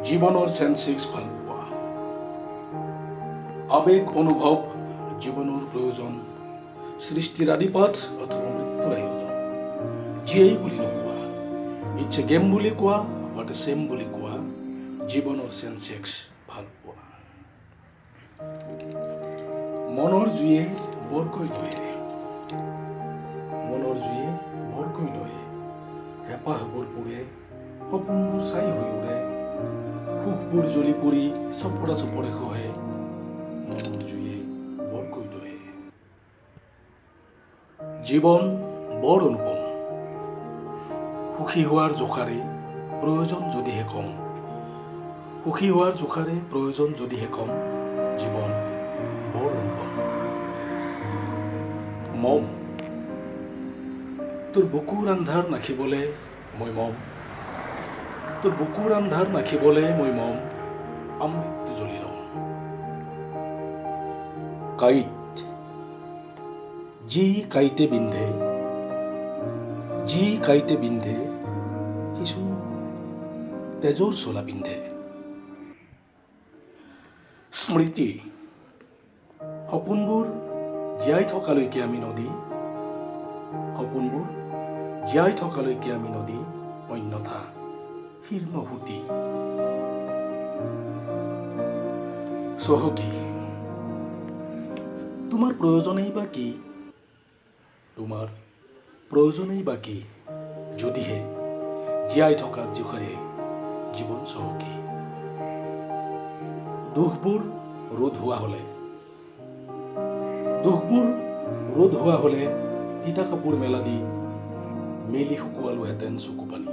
জীৱনৰ চেনচিক্স ভাল পোৱা, আবেগ অনুভৱ জীৱনৰ প্ৰয়োজন, সৃষ্টিৰ আদিপাঠ অথবা মৃত্যুৰ আয়োজন। যিয়েই বুলি নোকোৱা, ইটছ এ গেম বুলি কোৱা, বাট এ চেম বুলি কোৱা, জীৱনৰ চেনচিক্স ভাল পোৱা। মনৰ জুয়ে বৰকৈ লয়ে, মনৰ জুয়ে বৰকৈ লয়ে, হেঁপাহবোৰ পুৰে, সপোনবোৰ চাই হৈ উৰে, সুখবোৰ জ্বলি পৰি চপৰা চপৰে খহে, মনৰ জুয়ে বৰকৈ লয়ে। জীৱন বৰ অনুপম, সুখী হোৱাৰ জোখাৰে প্ৰয়োজন যদিহে কম, সুখী হোৱাৰ জোখাৰে প্ৰয়োজন যদিহে কম, জীৱন বৰ অনুপম। মম, তোৰ বুকুৰ আন্ধাৰ নাখিবলে মই মম, তোৰ বুকুৰ আন্ধাৰ নাখিবলে মই মম, অমৃত জ্বলি লম। কাঁইট, যি কাঁইটে বিন্ধে, যি কাঁইটে বিন্ধে, কিছু তেজৰ চোলা পিন্ধে। স্মৃতি, সপোনবোৰ জীয়াই থকালৈকে আমি নদী, সপোনবোৰ জীয়াই থকালৈকে আমি নদী, অন্যথা শীৰ্ণ সুঁতি। চহকী, তোমাৰ প্ৰয়োজনেই বা কি, তোমাৰ প্ৰয়োজনেই বা কি, যদিহে জীয়াই থকাৰ জোখাৰে জীৱন চহকী। দুখবোৰ ৰোধ হোৱা হলে, দুখবোৰ ৰোধ হোৱা হলে তিতা কাপোৰ মেলা দি মেলি শুকুৱালোহেঁতেন চকু পানী।